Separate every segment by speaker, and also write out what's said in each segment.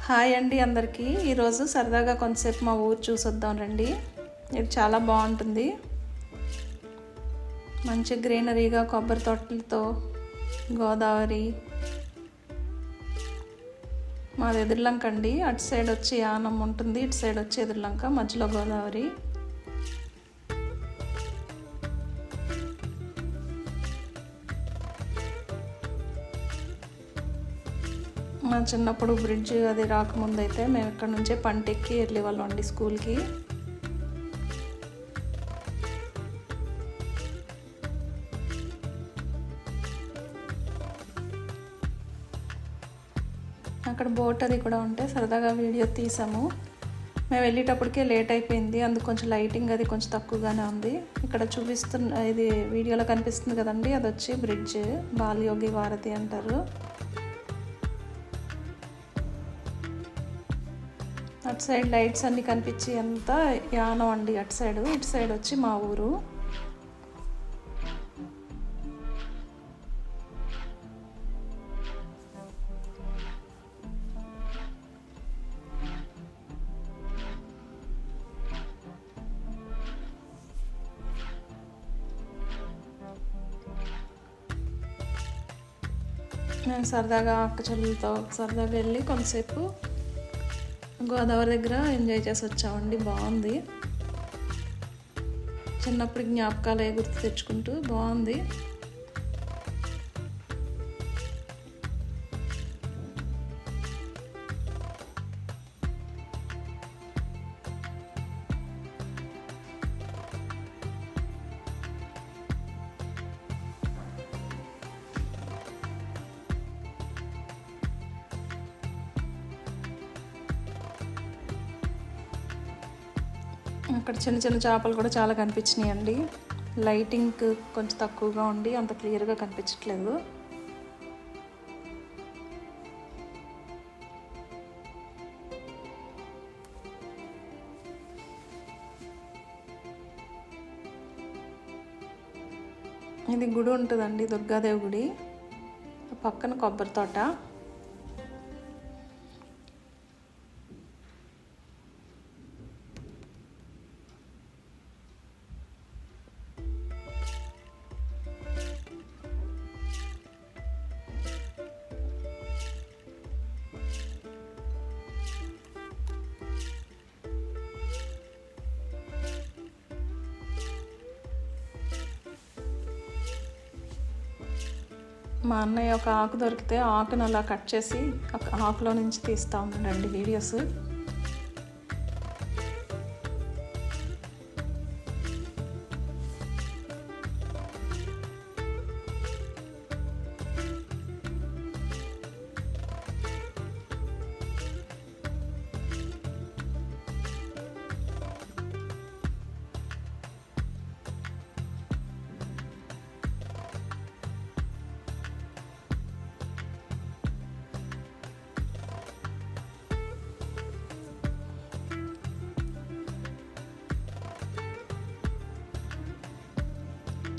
Speaker 1: Hi అండి అందరికీ. ఈరోజు సరదాగా కొంతసేపు మా ఊరు చూసొద్దాం రండి. ఇది చాలా బాగుంటుంది. మంచి గ్రీనరీగా కొబ్బరి తోటలతో గోదావరి. మాది ఎదుర్లంక అండి. అటు సైడ్ వచ్చి యానం ఉంటుంది, ఇటు సైడ్ వచ్చి ఎదుర్లంక, మధ్యలో గోదావరి. మా చిన్నప్పుడు బ్రిడ్జ్ అది రాకముందు అయితే మేము ఇక్కడ నుంచే పంటెక్కి వెళ్ళేవాళ్ళం అండి స్కూల్కి. అక్కడ బోట్ అది కూడా ఉంటే సరదాగా వీడియో తీసాము. మేము వెళ్ళేటప్పటికే లేట్ అయిపోయింది, అందుకు కొంచెం లైటింగ్ అది కొంచెం తక్కువగానే ఉంది. ఇక్కడ చూపిస్తున్న ఇది వీడియోలో కనిపిస్తుంది కదండి, అది వచ్చి బ్రిడ్జ్, బాలయోగి వారధి అంటారు. అటు సైడ్ లైట్స్ అన్నీ కనిపించి అంతా యానం అండి అటు సైడు, ఇటు సైడ్ వచ్చి మా ఊరు. మేము సరదాగా అక్క చెల్లెలతో సరదాగా వెళ్ళి కొంతసేపు గోదావరి దగ్గర ఎంజాయ్ చేసి వచ్చామండి. బాగుంది. చిన్నప్పుడు జ్ఞాపకాలు గుర్తు తెచ్చుకుంటూ బాగుంది. అక్కడ చిన్న చిన్న చేపలు కూడా చాలా కనిపించినాయి అండి. లైటింగ్ కొంచెం తక్కువగా ఉండి అంత క్లియర్గా కనిపించట్లేదు. ఇది గుడి ఉంటుందండి, దుర్గాదేవి గుడి. పక్కన కొబ్బరి తోట. మా అన్నయ్య ఒక ఆకు దొరికితే ఆకును అలా కట్ చేసి ఆకులో నుంచి తీస్తూ ఉన్నాడండి వీడియోస్.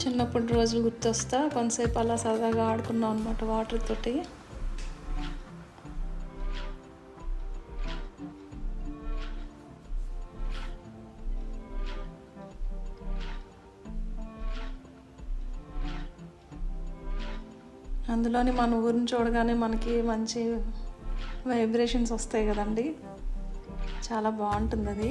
Speaker 1: చిన్నప్పుడు రోజులు గుర్తొస్తా కొంతసేపు అలా సరదాగా ఆడుకున్నాం అనమాట వాటర్ తోటి. అందులోని మన ఊరిని చూడగానే మనకి మంచి వైబ్రేషన్స్ వస్తాయి కదండి, చాలా బాగుంటుంది అది.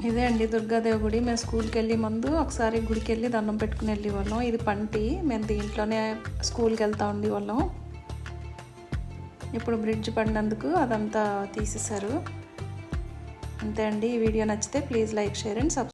Speaker 1: ఇదే అండి దుర్గాదేవి గుడి. మేము స్కూల్కి వెళ్ళే ముందు ఒకసారి గుడికి వెళ్ళి దండం పెట్టుకుని వెళ్ళేవాళ్ళం. ఇది పంటి, మేము దీంట్లోనే స్కూల్కి వెళ్తూ ఉండేవాళ్ళం. ఇప్పుడు బ్రిడ్జ్ పడినందుకు అదంతా తీసేశారు. అంతే అండి. ఈ వీడియో నచ్చితే please like, share and subscribe.